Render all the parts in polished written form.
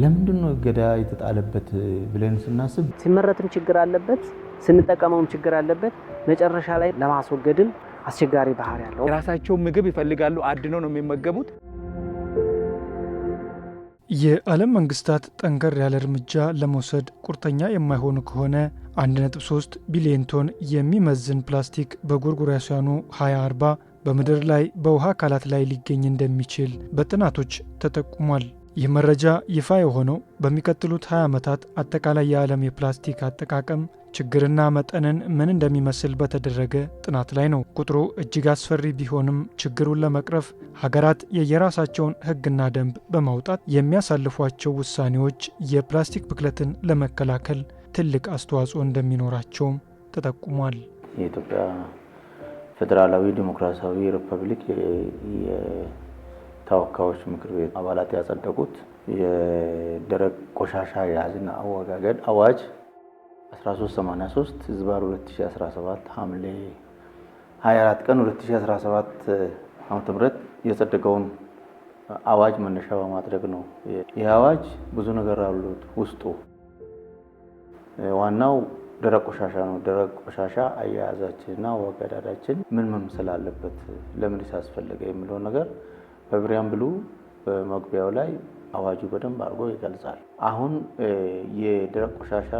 ለምንድነው እገዳ የተጣለበት ብለን ስናስብ ሲመረትም ችግር አለበት ስንጠቀመውም ችግር አለበት መጨረሻ ላይ ለማስወገድም አስቸጋሪ ባህሪ ያለው ራሳቸው ምግብ ይፈልጋሉ አድነው ነው የሚመገቡት። የዓለም መንግስታት ጠንከር ያለ እርምጃ ለመውሰድ ቁርጠኛ የማይሆኑ ከሆነ 1.3 ቢሊዮን ቶን የሚመዝን ፕላስቲክ በጎርጎሮሳውያኑ 2040 በምድር ላይ በውሃ አካላት ላይ ሊገኝ እንደሚችል በጥናቶች ተጠቁሟል። ይህ መረጃ ይፋ የሆነው በሚቀጥሉት 20 ዓመታት አጠቃላይ የዓለም የፕላስቲክ አጠቃቀም ችግርና መጠንን ምን እንደሚመስል በተደረገ ጥናት ላይ ነው። ቁጥሩ እጅግ አስፈሪ ቢሆንም ችግሩን ለመቅረፍ ሀገራት የየራሳቸውን ሕግና ደንብ በማውጣት የሚያሳልፏቸው ውሳኔዎች የፕላስቲክ ብክለትን ለመከላከል ትልቅ አስተዋጽኦ እንደሚኖራቸውም ተጠቁሟል። የኢትዮጵያ ፌዴራላዊ ዲሞክራሲያዊ ሪፐብሊክ የተወካዮች ምክር ቤት አባላት ያጸደቁት የደረቅ ቆሻሻ አያያዝና አወጋገድ አዋጅ 1383 ህዝባር 2017 ሐምሌ 24 ቀን 2017 ዓመተ ምህረት የጸደቀውን አዋጅ መነሻ በማድረግ ነው። ይህ አዋጅ ብዙ ነገር አሉት ውስጡ። ዋናው ደረቅ ቆሻሻ ነው። ደረቅ ቆሻሻ አያያዛችንና አወጋገዳችን ምን መምሰል አለበት፣ ለምን ያስፈልገ የሚለው ነገር በፕሪያምብሉ በመግቢያው ላይ አዋጁ በደንብ አድርጎ ይገልጻል። አሁን የደረቅ ቆሻሻ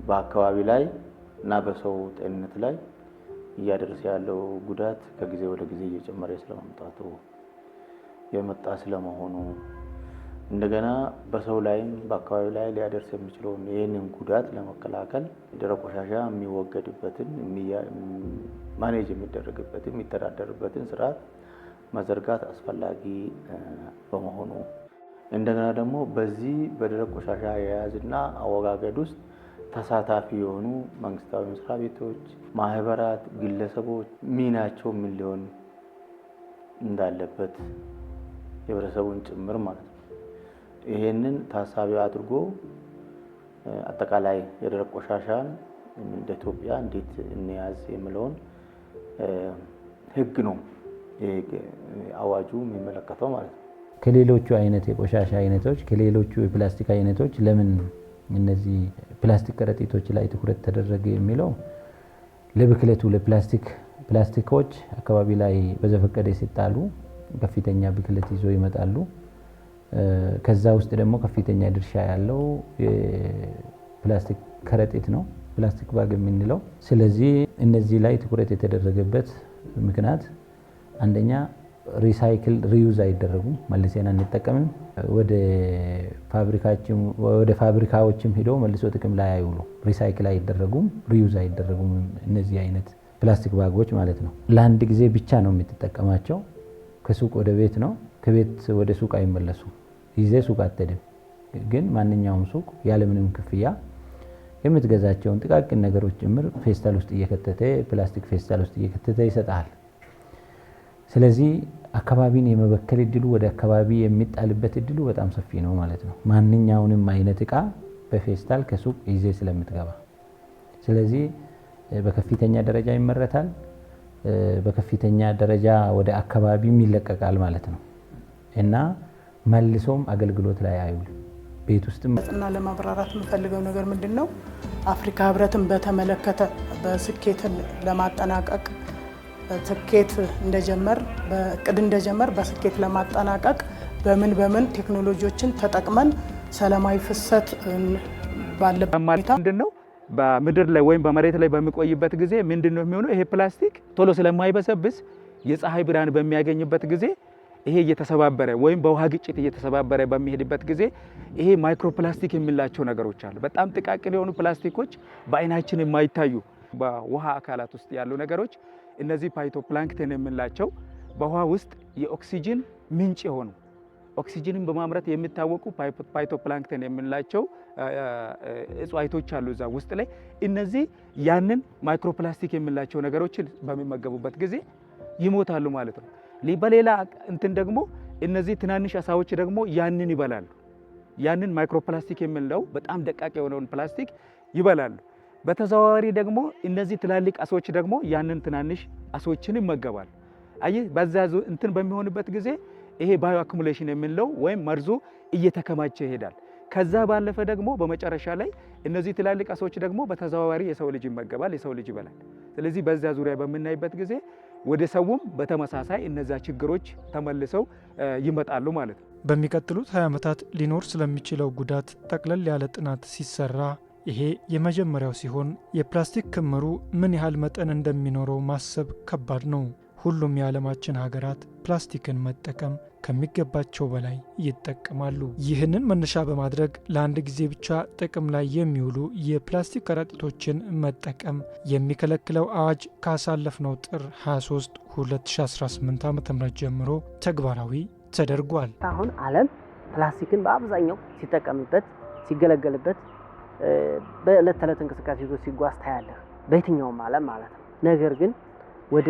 በአካባቢ ላይ እና በሰው ጤንነት ላይ እያደረሰ ያለው ጉዳት ከጊዜ ወደ ጊዜ እየጨመረ ስለመምጣቱ የመጣ ስለመሆኑ እንደገና በሰው ላይም በአካባቢ ላይ ሊያደርስ የሚችለውን ይህንን ጉዳት ለመከላከል ደረቅ ቆሻሻ የሚወገድበትን ማኔጅ የሚደረግበትን የሚተዳደርበትን ስርዓት መዘርጋት አስፈላጊ በመሆኑ እንደገና ደግሞ በዚህ በደረቅ ቆሻሻ አያያዝና አወጋገድ ውስጥ ተሳታፊ የሆኑ መንግስታዊ መስሪያ ቤቶች፣ ማህበራት፣ ግለሰቦች ሚናቸው ምን ሊሆን እንዳለበት የህብረተሰቡን ጭምር ማለት ነው። ይሄንን ታሳቢ አድርጎ አጠቃላይ የደረቅ ቆሻሻን እንደ ኢትዮጵያ እንዴት እንያዝ የሚለውን ህግ ነው አዋጁ የሚመለከተው ማለት ነው። ከሌሎቹ አይነት የቆሻሻ አይነቶች ከሌሎቹ የፕላስቲክ አይነቶች ለምን እነዚህ ፕላስቲክ ከረጢቶች ላይ ትኩረት ተደረገ የሚለው ለብክለቱ ፕላስቲኮች አካባቢ ላይ በዘፈቀደ ሲጣሉ ከፍተኛ ብክለት ይዞ ይመጣሉ። ከዛ ውስጥ ደግሞ ከፍተኛ ድርሻ ያለው የፕላስቲክ ከረጢት ነው፣ ፕላስቲክ ባግ የምንለው። ስለዚህ እነዚህ ላይ ትኩረት የተደረገበት ምክንያት አንደኛ ሪሳይክል ሪዩዝ አይደረጉም፣ መልሰን አንጠቀምም። ወደ ፋብሪካዎችም ሄደው መልሶ ጥቅም ላይ አይውሉ፣ ሪሳይክል አይደረጉም፣ ሪዩዝ አይደረጉም። እነዚህ አይነት ፕላስቲክ ባጎች ማለት ነው። ለአንድ ጊዜ ብቻ ነው የምትጠቀማቸው። ከሱቅ ወደ ቤት ነው፣ ከቤት ወደ ሱቅ አይመለሱም። ይዘ ሱቅ አትሄድም። ግን ማንኛውም ሱቅ ያለምንም ክፍያ የምትገዛቸውን ጥቃቅን ነገሮች ጭምር ፌስታል ውስጥ እየከተተ ፕላስቲክ ፌስታል ውስጥ እየከተተ ይሰጣል። ስለዚህ አካባቢን የመበከል እድሉ ወደ አካባቢ የሚጣልበት እድሉ በጣም ሰፊ ነው ማለት ነው። ማንኛውንም አይነት እቃ በፌስታል ከሱቅ ይዘ ስለምትገባ፣ ስለዚህ በከፍተኛ ደረጃ ይመረታል፣ በከፍተኛ ደረጃ ወደ አካባቢም ይለቀቃል ማለት ነው እና መልሶም አገልግሎት ላይ አይውልም። ቤት ውስጥም እና ለማብራራት የምፈልገው ነገር ምንድነው አፍሪካ ህብረትን በተመለከተ በስኬትን ለማጠናቀቅ ስኬት እንደጀመር በእቅድ እንደጀመር በስኬት ለማጠናቀቅ በምን ቴክኖሎጂዎችን ተጠቅመን ሰላማዊ ፍሰት ባለበት ምንድነው በምድር ላይ ወይም በመሬት ላይ በሚቆይበት ጊዜ ምንድነው የሚሆነው? ይሄ ፕላስቲክ ቶሎ ስለማይበሰብስ የፀሐይ ብርሃን በሚያገኝበት ጊዜ ይሄ እየተሰባበረ ወይም በውሃ ግጭት እየተሰባበረ በሚሄድበት ጊዜ ይሄ ማይክሮፕላስቲክ የሚላቸው ነገሮች አሉ። በጣም ጥቃቅን የሆኑ ፕላስቲኮች በአይናችን የማይታዩ በውሃ አካላት ውስጥ ያሉ ነገሮች እነዚህ ፋይቶፕላንክተን የምንላቸው በውሃ ውስጥ የኦክሲጅን ምንጭ የሆኑ ኦክሲጅንን በማምረት የሚታወቁ ፋይቶፕላንክተን የምንላቸው እጽዋቶች አሉ እዛ ውስጥ ላይ። እነዚህ ያንን ማይክሮፕላስቲክ የምንላቸው ነገሮችን በሚመገቡበት ጊዜ ይሞታሉ ማለት ነው። በሌላ እንትን ደግሞ እነዚህ ትናንሽ አሳዎች ደግሞ ያንን ይበላሉ። ያንን ማይክሮፕላስቲክ የምንለው በጣም ደቃቅ የሆነውን ፕላስቲክ ይበላሉ። በተዘዋዋሪ ደግሞ እነዚህ ትላልቅ አሶች ደግሞ ያንን ትናንሽ አሶችን ይመገባሉ። አይ በዛ እንትን በሚሆንበት ጊዜ ይሄ ባዮ አኩሙሌሽን የምንለው ወይም መርዙ እየተከማቸ ይሄዳል። ከዛ ባለፈ ደግሞ በመጨረሻ ላይ እነዚህ ትላልቅ አሶች ደግሞ በተዘዋዋሪ የሰው ልጅ ይመገባል፣ የሰው ልጅ ይበላል። ስለዚህ በዛ ዙሪያ በምናይበት ጊዜ ወደ ሰውም በተመሳሳይ እነዛ ችግሮች ተመልሰው ይመጣሉ ማለት ነው። በሚቀጥሉት 20 ዓመታት ሊኖር ስለሚችለው ጉዳት ጠቅለል ያለ ጥናት ሲሰራ ይሄ የመጀመሪያው ሲሆን የፕላስቲክ ክምሩ ምን ያህል መጠን እንደሚኖረው ማሰብ ከባድ ነው። ሁሉም የዓለማችን ሀገራት ፕላስቲክን መጠቀም ከሚገባቸው በላይ ይጠቀማሉ። ይህንን መነሻ በማድረግ ለአንድ ጊዜ ብቻ ጥቅም ላይ የሚውሉ የፕላስቲክ ከረጢቶችን መጠቀም የሚከለክለው አዋጅ ካሳለፍነው ጥር 23 2018 ዓ.ም ጀምሮ ተግባራዊ ተደርጓል። አሁን ዓለም ፕላስቲክን በአብዛኛው ሲጠቀምበት ሲገለገልበት በዕለት ተዕለት እንቅስቃሴ ይዞ ሲጓዝ ታያለህ፣ በየትኛውም ዓለም ማለት ነው። ነገር ግን ወደ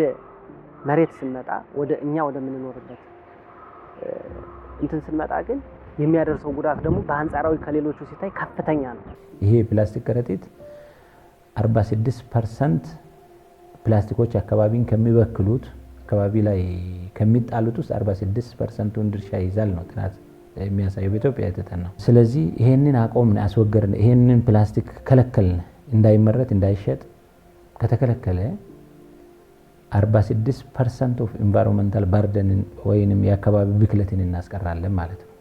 መሬት ስንመጣ ወደ እኛ ወደምንኖርበት እንትን ስንመጣ ግን የሚያደርሰው ጉዳት ደግሞ በአንጻራዊ ከሌሎቹ ሲታይ ከፍተኛ ነው። ይሄ ፕላስቲክ ከረጢት 46% ፕላስቲኮች አካባቢን ከሚበክሉት አካባቢ ላይ ከሚጣሉት ውስጥ 46%ን ድርሻ ይዛል ነው ጥናት የሚያሳየው በኢትዮጵያ የተጠናው። ስለዚህ ይሄንን አቆምን፣ አስወገድን፣ ይሄንን ፕላስቲክ ከለከልን፣ እንዳይመረት እንዳይሸጥ ከተከለከለ 46% ኦፍ ኢንቫይሮንመንታል ባርደንን ወይንም የአካባቢ ብክለትን እናስቀራለን ማለት ነው።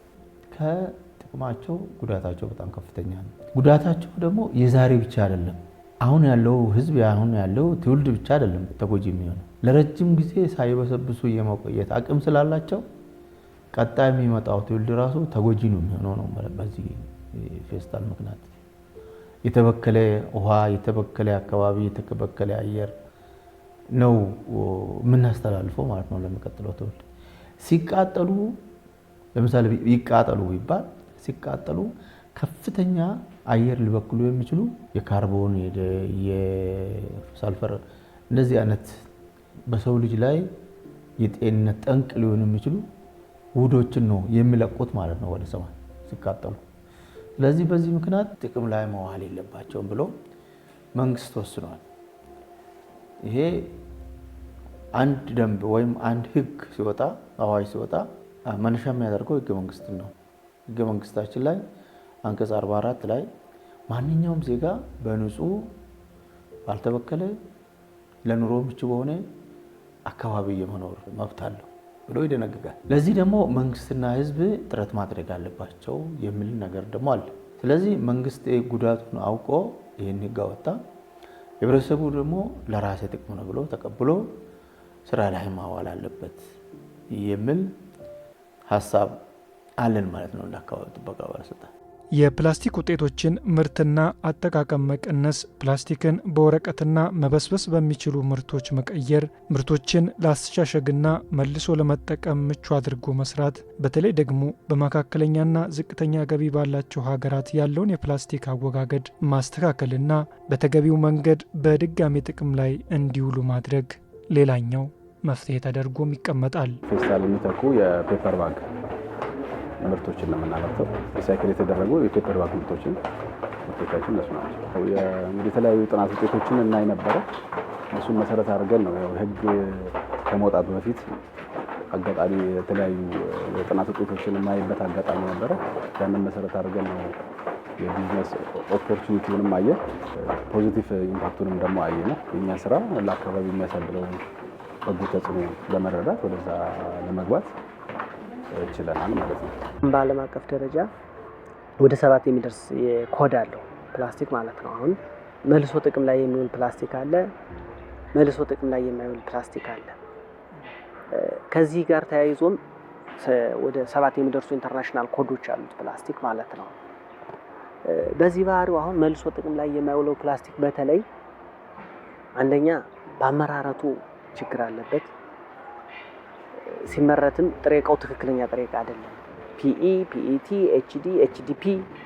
ከጥቅማቸው ጉዳታቸው በጣም ከፍተኛ ነው። ጉዳታቸው ደግሞ የዛሬ ብቻ አይደለም። አሁን ያለው ህዝብ አሁን ያለው ትውልድ ብቻ አይደለም ተጎጂ የሚሆነው። ለረጅም ጊዜ ሳይበሰብሱ የመቆየት አቅም ስላላቸው ቀጣይ የሚመጣው ትውልድ ራሱ ተጎጂ ነው የሚሆነው ነው። በዚህ ፌስታል ምክንያት የተበከለ ውሃ፣ የተበከለ አካባቢ፣ የተበከለ አየር ነው የምናስተላልፈው ማለት ነው ለሚቀጥለው ትውልድ። ሲቃጠሉ ለምሳሌ ይቃጠሉ ቢባል ሲቃጠሉ ከፍተኛ አየር ሊበክሉ የሚችሉ የካርቦን የሰልፈር እንደዚህ አይነት በሰው ልጅ ላይ የጤንነት ጠንቅ ሊሆኑ የሚችሉ ውህዶችን ነው የሚለቁት ማለት ነው ወደ ሰማይ ሲቃጠሉ። ስለዚህ በዚህ ምክንያት ጥቅም ላይ መዋል የለባቸውም ብሎ መንግስት ወስኗል። ይሄ አንድ ደንብ ወይም አንድ ህግ ሲወጣ አዋጅ ሲወጣ መነሻ የሚያደርገው ህገ መንግስት ነው። ህገ መንግስታችን ላይ አንቀጽ 44 ላይ ማንኛውም ዜጋ በንጹህ ባልተበከለ ለኑሮ ምቹ በሆነ አካባቢ የመኖር መብት አለው ብሎ ይደነግጋል። ለዚህ ደግሞ መንግስትና ህዝብ ጥረት ማድረግ አለባቸው የሚል ነገር ደግሞ አለ። ስለዚህ መንግስት ጉዳቱን አውቆ ይህን ህግ አወጣ። ህብረተሰቡ ደግሞ ለራሴ ጥቅም ነው ብሎ ተቀብሎ ስራ ላይ ማዋል አለበት የሚል ሀሳብ አለን ማለት ነው። እንደ አካባቢ ጥበቃ ባለስልጣን የፕላስቲክ ውጤቶችን ምርትና አጠቃቀም መቀነስ፣ ፕላስቲክን በወረቀትና መበስበስ በሚችሉ ምርቶች መቀየር፣ ምርቶችን ለአስተሻሸግና መልሶ ለመጠቀም ምቹ አድርጎ መስራት፣ በተለይ ደግሞ በመካከለኛና ዝቅተኛ ገቢ ባላቸው ሀገራት ያለውን የፕላስቲክ አወጋገድ ማስተካከልና በተገቢው መንገድ በድጋሚ ጥቅም ላይ እንዲውሉ ማድረግ ሌላኛው መፍትሄ ተደርጎም ይቀመጣል። ፌስታል የሚተኩ የፔፐር ባግ ምርቶችን ለምናመርተው ሪሳይክል የተደረጉ የፔፐር ባግ ምርቶቻችን እነሱ ናቸው። እንግዲህ የተለያዩ ጥናት ውጤቶችን እናይ ነበረ። እሱን መሰረት አድርገን ነው ህግ ከመውጣቱ በፊት አጋጣሚ የተለያዩ የጥናት ውጤቶችን የማይበት አጋጣሚ ነበረ። ያንን መሰረት አድርገን ነው የቢዝነስ ኦፖርቹኒቲውንም አየ፣ ፖዚቲቭ ኢምፓክቱንም ደግሞ አየ ነው። የኛ ስራ ለአካባቢ የሚያሳድረው በጎ ተጽዕኖ ለመረዳት ወደዛ ለመግባት ይችላል ማለት ነው። በዓለም አቀፍ ደረጃ ወደ 7 የሚደርስ የኮድ አለው ፕላስቲክ ማለት ነው። አሁን መልሶ ጥቅም ላይ የሚውል ፕላስቲክ አለ፣ መልሶ ጥቅም ላይ የማይውል ፕላስቲክ አለ። ከዚህ ጋር ተያይዞም ወደ 7 የሚደርሱ ኢንተርናሽናል ኮዶች አሉት ፕላስቲክ ማለት ነው። በዚህ ባህሪው አሁን መልሶ ጥቅም ላይ የማይውለው ፕላስቲክ በተለይ አንደኛ በአመራረቱ ችግር አለበት። ሲመረትም ጥሬ ዕቃው ትክክለኛ ጥሬ ዕቃ አይደለም። ፒኢ፣ ፒኢቲ፣ ኤችዲ፣ ኤችዲፒ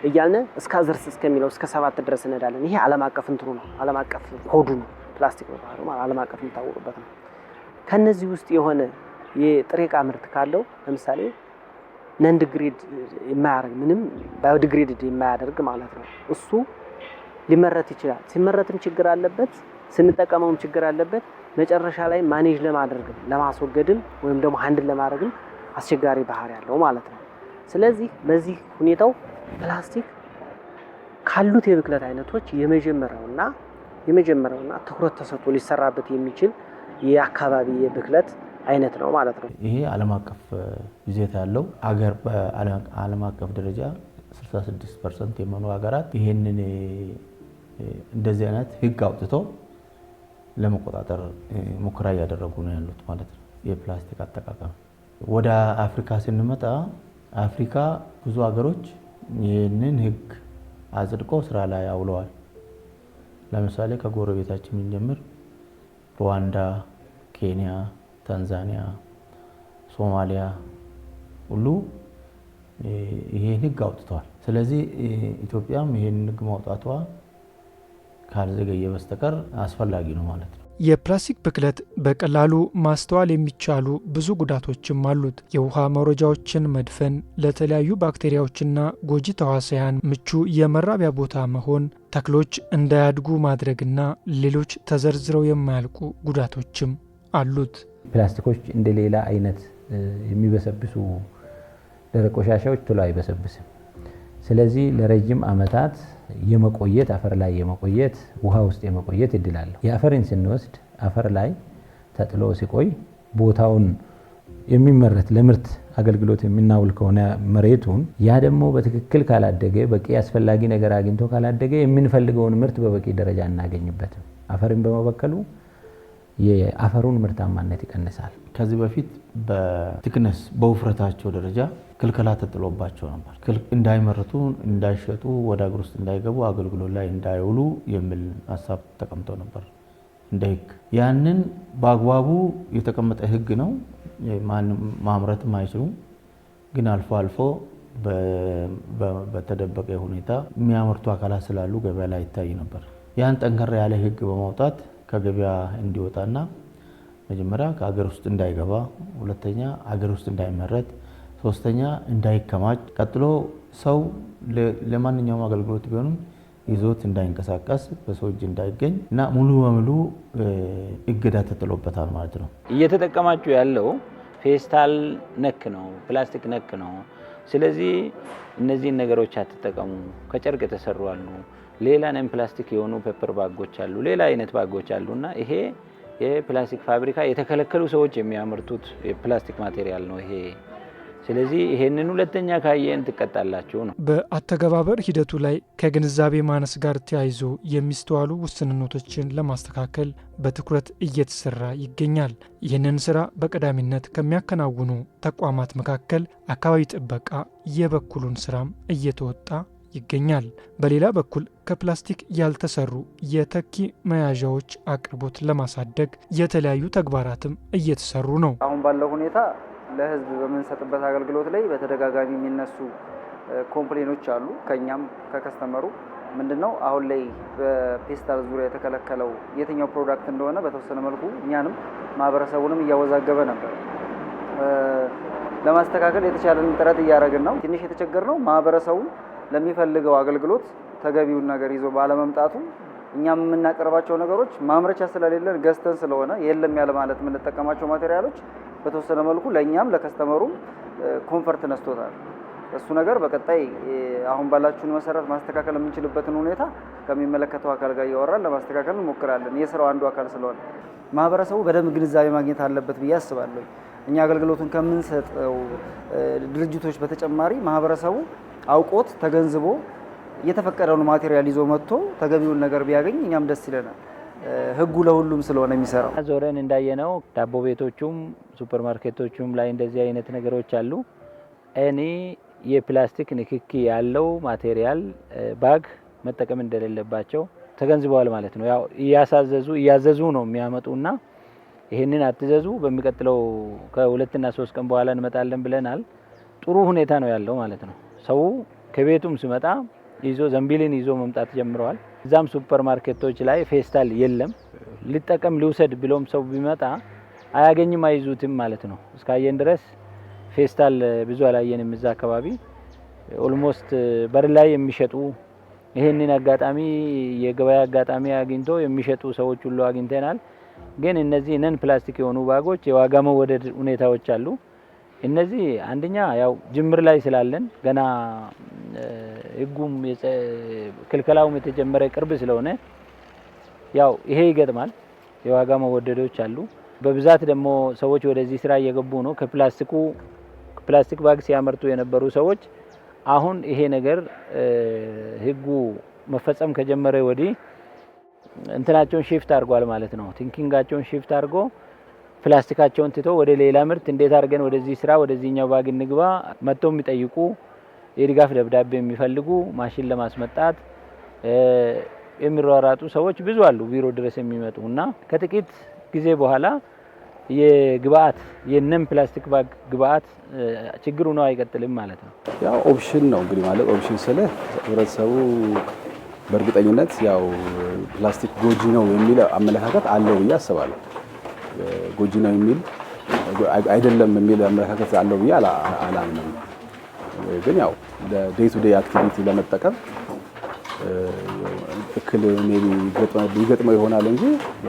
እያልን እስከ አዘርስ እስከሚለው እስከ 7 ድረስ እንሄዳለን። ይሄ ዓለም አቀፍ እንትኑ ነው፣ ዓለም አቀፍ ኮዱ ነው። ፕላስቲክ በባህሪው ማለት ዓለም አቀፍ የሚታወቅበት ነው። ከነዚህ ውስጥ የሆነ የጥሬ ዕቃ ምርት ካለው ለምሳሌ ነን ዲግሬድ የማያደርግ ምንም ባዮዲግሬድድ የማያደርግ ማለት ነው። እሱ ሊመረት ይችላል። ሲመረትም ችግር አለበት፣ ስንጠቀመውም ችግር አለበት። መጨረሻ ላይ ማኔጅ ለማድረግም ለማስወገድም ወይም ደግሞ ሃንድል ለማድረግም አስቸጋሪ ባህሪ ያለው ማለት ነው። ስለዚህ በዚህ ሁኔታው ፕላስቲክ ካሉት የብክለት አይነቶች የመጀመሪያውና ትኩረት ተሰጥቶ ሊሰራበት የሚችል የአካባቢ የብክለት አይነት ነው ማለት ነው። ይሄ ዓለም አቀፍ ይዘት ያለው አገር በዓለም አቀፍ ደረጃ 66% የሚሆኑ ሀገራት ይሄንን እንደዚህ አይነት ህግ አውጥተው ለመቆጣጠር ሙከራ እያደረጉ ነው ያሉት ማለት ነው። የፕላስቲክ አጠቃቀም ወደ አፍሪካ ስንመጣ አፍሪካ ብዙ ሀገሮች ይህንን ህግ አጽድቆ ስራ ላይ አውለዋል። ለምሳሌ ከጎረቤታችን ብንጀምር ሩዋንዳ፣ ኬንያ፣ ታንዛኒያ፣ ሶማሊያ ሁሉ ይሄን ህግ አውጥተዋል። ስለዚህ ኢትዮጵያም ይሄን ህግ ማውጣቷ ካልዘገየ በስተቀር አስፈላጊ ነው ማለት ነው። የፕላስቲክ ብክለት በቀላሉ ማስተዋል የሚቻሉ ብዙ ጉዳቶችም አሉት። የውሃ መውረጃዎችን መድፈን፣ ለተለያዩ ባክቴሪያዎችና ጎጂ ተዋሳያን ምቹ የመራቢያ ቦታ መሆን፣ ተክሎች እንዳያድጉ ማድረግና ሌሎች ተዘርዝረው የማያልቁ ጉዳቶችም አሉት። ፕላስቲኮች እንደ ሌላ አይነት የሚበሰብሱ ደረቅ ቆሻሻዎች ቶሎ አይበሰብስም። ስለዚህ ለረጅም ዓመታት የመቆየት አፈር ላይ የመቆየት ውሃ ውስጥ የመቆየት እድል አለው። የአፈርን ስንወስድ አፈር ላይ ተጥሎ ሲቆይ ቦታውን የሚመረት ለምርት አገልግሎት የምናውል ከሆነ መሬቱን ያ ደግሞ በትክክል ካላደገ በቂ አስፈላጊ ነገር አግኝቶ ካላደገ የምንፈልገውን ምርት በበቂ ደረጃ እናገኝበትም። አፈርን በመበከሉ የአፈሩን ምርታማነት ይቀንሳል። ከዚህ በፊት በትክነስ በውፍረታቸው ደረጃ ክልከላ ተጥሎባቸው ነበር። እንዳይመረቱ፣ እንዳይሸጡ፣ ወደ አገር ውስጥ እንዳይገቡ፣ አገልግሎት ላይ እንዳይውሉ የሚል ሀሳብ ተቀምጦ ነበር እንደ ህግ። ያንን በአግባቡ የተቀመጠ ህግ ነው። ማምረትም አይችሉም። ግን አልፎ አልፎ በተደበቀ ሁኔታ የሚያመርቱ አካላት ስላሉ ገበያ ላይ ይታይ ነበር። ያን ጠንከር ያለ ህግ በማውጣት ከገበያ እንዲወጣና መጀመሪያ ከአገር ውስጥ እንዳይገባ፣ ሁለተኛ አገር ውስጥ እንዳይመረት፣ ሶስተኛ እንዳይከማች፣ ቀጥሎ ሰው ለማንኛውም አገልግሎት ቢሆንም ይዞት እንዳይንቀሳቀስ፣ በሰው እጅ እንዳይገኝ እና ሙሉ በሙሉ እገዳ ተጥሎበታል ማለት ነው። እየተጠቀማችሁ ያለው ፌስታል ነክ ነው፣ ፕላስቲክ ነክ ነው። ስለዚህ እነዚህን ነገሮች አትጠቀሙ። ከጨርቅ የተሰሩ አሉ፣ ሌላ ነን ፕላስቲክ የሆኑ ፔፐር ባጎች አሉ፣ ሌላ አይነት ባጎች አሉና ይሄ የፕላስቲክ ፋብሪካ የተከለከሉ ሰዎች የሚያመርቱት የፕላስቲክ ማቴሪያል ነው ይሄ። ስለዚህ ይሄንን ሁለተኛ ካየን ትቀጣላችሁ ነው። በአተገባበር ሂደቱ ላይ ከግንዛቤ ማነስ ጋር ተያይዞ የሚስተዋሉ ውስንነቶችን ለማስተካከል በትኩረት እየተሰራ ይገኛል። ይህንን ስራ በቀዳሚነት ከሚያከናውኑ ተቋማት መካከል አካባቢ ጥበቃ የበኩሉን ስራም እየተወጣ ይገኛል። በሌላ በኩል ከፕላስቲክ ያልተሰሩ የተኪ መያዣዎች አቅርቦት ለማሳደግ የተለያዩ ተግባራትም እየተሰሩ ነው። አሁን ባለው ሁኔታ ለህዝብ በምንሰጥበት አገልግሎት ላይ በተደጋጋሚ የሚነሱ ኮምፕሌኖች አሉ። ከኛም ከከስተመሩ ምንድነው አሁን ላይ በፔስታል ዙሪያ የተከለከለው የትኛው ፕሮዳክት እንደሆነ በተወሰነ መልኩ እኛንም ማህበረሰቡንም እያወዛገበ ነበር። ለማስተካከል የተቻለን ጥረት እያደረግን ነው። ትንሽ የተቸገርነው ማህበረሰቡ ለሚፈልገው አገልግሎት ተገቢውን ነገር ይዞ ባለመምጣቱ እኛም የምናቀርባቸው ነገሮች ማምረቻ ስለሌለን ገዝተን ስለሆነ የለም ያለ ማለት የምንጠቀማቸው ማቴሪያሎች በተወሰነ መልኩ ለእኛም ለከስተመሩም ኮንፈርት ነስቶታል። እሱ ነገር በቀጣይ አሁን ባላችሁን መሰረት ማስተካከል የምንችልበትን ሁኔታ ከሚመለከተው አካል ጋር እያወራን ለማስተካከል እንሞክራለን። የስራው አንዱ አካል ስለሆነ ማህበረሰቡ በደንብ ግንዛቤ ማግኘት አለበት ብዬ አስባለሁ። እኛ አገልግሎቱን ከምንሰጠው ድርጅቶች በተጨማሪ ማህበረሰቡ አውቆት ተገንዝቦ የተፈቀደውን ማቴሪያል ይዞ መጥቶ ተገቢውን ነገር ቢያገኝ እኛም ደስ ይለናል። ህጉ ለሁሉም ስለሆነ የሚሰራው። ዞረን እንዳየነው ዳቦ ቤቶቹም ሱፐር ማርኬቶቹም ላይ እንደዚህ አይነት ነገሮች አሉ። እኔ የፕላስቲክ ንክኪ ያለው ማቴሪያል ባግ መጠቀም እንደሌለባቸው ተገንዝበዋል ማለት ነው። ያው እያዘዙ ነው የሚያመጡና ይሄንን አትዘዙ፣ በሚቀጥለው ከ2 እና 3 ቀን በኋላ እንመጣለን ብለናል። ጥሩ ሁኔታ ነው ያለው ማለት ነው። ሰው ከቤቱም ሲመጣ ይዞ ዘንቢልን ይዞ መምጣት ጀምረዋል። እዛም ሱፐር ማርኬቶች ላይ ፌስታል የለም። ሊጠቀም ሊውሰድ ብሎም ሰው ቢመጣ አያገኝም፣ አይዙትም ማለት ነው። እስካየን ድረስ ፌስታል ብዙ አላየንም። እዛ አካባቢ ኦልሞስት በር ላይ የሚሸጡ ይሄንን አጋጣሚ የገበያ አጋጣሚ አግኝቶ የሚሸጡ ሰዎች ሁሉ አግኝተናል። ግን እነዚህ ነን ፕላስቲክ የሆኑ ባጎች የዋጋ መወደድ ሁኔታዎች አሉ። እነዚህ አንደኛ ያው ጅምር ላይ ስላለን ገና ህጉም ክልከላውም የተጀመረ ቅርብ ስለሆነ ያው ይሄ ይገጥማል። የዋጋ መወደዶች አሉ። በብዛት ደግሞ ሰዎች ወደዚህ ስራ እየገቡ ነው። ፕላስቲክ ባግ ሲያመርቱ የነበሩ ሰዎች አሁን ይሄ ነገር ህጉ መፈጸም ከጀመረ ወዲህ እንትናቸውን ሺፍት አድርጓል ማለት ነው። ቲንኪንጋቸውን ሺፍት አድርጎ ፕላስቲካቸውን ትቶ ወደ ሌላ ምርት እንዴት አድርገን ወደዚህ ስራ ወደዚህኛው ባግ እንግባ መጥተው የሚጠይቁ የድጋፍ ደብዳቤ የሚፈልጉ ማሽን ለማስመጣት የሚሯሯጡ ሰዎች ብዙ አሉ ቢሮ ድረስ የሚመጡ እና ከጥቂት ጊዜ በኋላ የግብአት የነም ፕላስቲክ ባግ ግብአት ችግሩ ነው አይቀጥልም ማለት ነው። ያው ኦፕሽን ነው እንግዲህ ማለት ኦፕሽን ስለ ህብረተሰቡ በእርግጠኝነት ያው ፕላስቲክ ጎጂ ነው የሚል አመለካከት አለው ብዬ አስባለሁ። ጎጂ ነው የሚል አይደለም የሚል አመለካከት አለው ብዬ አላምንም። ግን ያው ዴይ ቱ ዴይ አክቲቪቲ ለመጠቀም እክል ሜቢ ይገጥመው ይሆናል እንጂ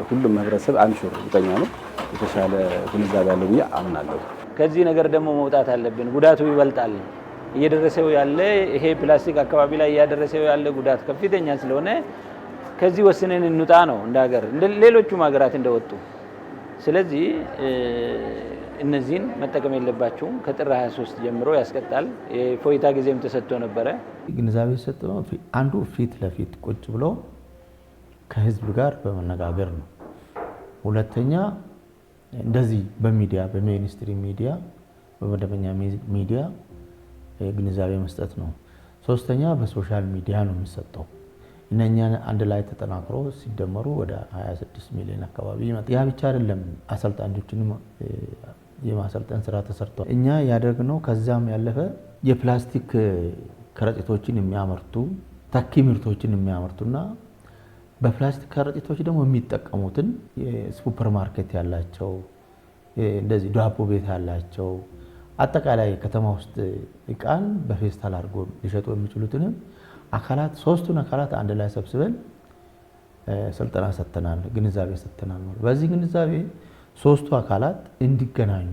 ሁሉም ህብረተሰብ አንሹር እርግጠኛ ነው የተሻለ ግንዛቤ ያለው ብዬ አምናለሁ። ከዚህ ነገር ደግሞ መውጣት አለብን። ጉዳቱ ይበልጣል። እየደረሰው ያለ ይሄ ፕላስቲክ አካባቢ ላይ እያደረሰው ያለ ጉዳት ከፍተኛ ስለሆነ ከዚህ ወስነን እንውጣ ነው እንደ ሀገር ሌሎቹም ሀገራት እንደወጡ። ስለዚህ እነዚህን መጠቀም የለባቸውም። ከጥር 23 ጀምሮ ያስቀጣል። የፎይታ ጊዜም ተሰጥቶ ነበረ። ግንዛቤ ሰጥቶ አንዱ ፊት ለፊት ቁጭ ብሎ ከህዝብ ጋር በመነጋገር ነው። ሁለተኛ እንደዚህ በሚዲያ በሜይንስትሪም ሚዲያ በመደበኛ ሚዲያ ግንዛቤ መስጠት ነው። ሶስተኛ በሶሻል ሚዲያ ነው የሚሰጠው። እነኛን አንድ ላይ ተጠናክሮ ሲደመሩ ወደ 26 ሚሊዮን አካባቢ ይመጣል። ያ ብቻ አይደለም፣ አሰልጣኞችንም የማሰልጠን ስራ ተሰርቷል። እኛ ያደረግነው ከዛም ያለፈ የፕላስቲክ ከረጢቶችን የሚያመርቱ ተኪ ምርቶችን የሚያመርቱና በፕላስቲክ ከረጢቶች ደግሞ የሚጠቀሙትን የሱፐር ማርኬት ያላቸው እንደዚህ ዳቦ ቤት ያላቸው አጠቃላይ ከተማ ውስጥ እቃን በፌስታል አድርጎ ሊሸጡ የሚችሉትንም አካላት ሶስቱን አካላት አንድ ላይ ሰብስበን ስልጠና ሰጥተናል፣ ግንዛቤ ሰጥተናል። በዚህ ግንዛቤ ሶስቱ አካላት እንዲገናኙ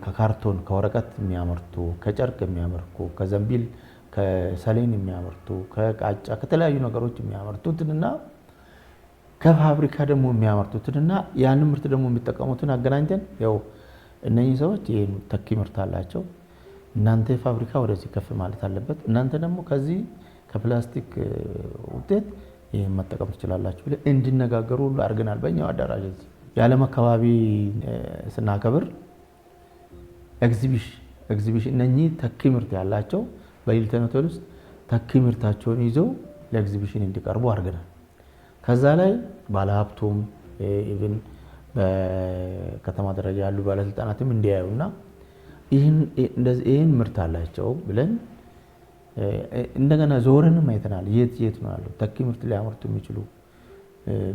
ከካርቶን ከወረቀት የሚያመርቱ ከጨርቅ የሚያመርቱ ከዘንቢል ከሰሌን የሚያመርቱ ከቃጫ ከተለያዩ ነገሮች የሚያመርቱትንና ከፋብሪካ ደግሞ የሚያመርቱትንና ያንን ምርት ደግሞ የሚጠቀሙትን አገናኝተን ያው እነኚህ ሰዎች ይሄ ተኪ ምርት አላቸው፣ እናንተ ፋብሪካ ወደዚህ ከፍ ማለት አለበት፣ እናንተ ደግሞ ከዚህ ከፕላስቲክ ውጤት ይሄን መጠቀም ትችላላችሁ ብለን እንዲነጋገሩ ሁሉ አድርገናል። በእኛው አዳራሽ እዚህ የዓለም አካባቢ ስናከብር ኤግዚቢሽን እነኚህ ተኪ ምርት ያላቸው በሂልተን ሆቴል ውስጥ ተኪ ምርታቸውን ይዘው ለኤግዚቢሽን እንዲቀርቡ አድርገናል። ከዛ ላይ ባለሀብቱም ኢቭን በከተማ ደረጃ ያሉ ባለስልጣናትም እንዲያዩና ይህን ምርት አላቸው ብለን እንደገና ዞረንም አይተናል። የት ነው ያለው ተኪ ምርት ሊያመርቱ የሚችሉ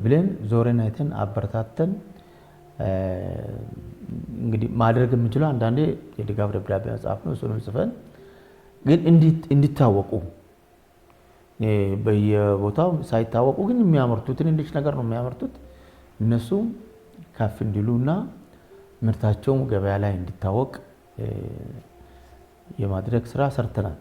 ብለን ዞረን አይተን አበረታተን እንግዲህ ማድረግ የምንችለው አንዳንዴ የድጋፍ ደብዳቤ መጽሐፍ ነው። እሱንም ጽፈን ግን እንዲታወቁ በየቦታው ሳይታወቁ ግን የሚያመርቱት ትንንሽ ነገር ነው የሚያመርቱት እነሱ ከፍ እንዲሉና ምርታቸው ገበያ ላይ እንዲታወቅ የማድረግ ስራ ሰርተናል።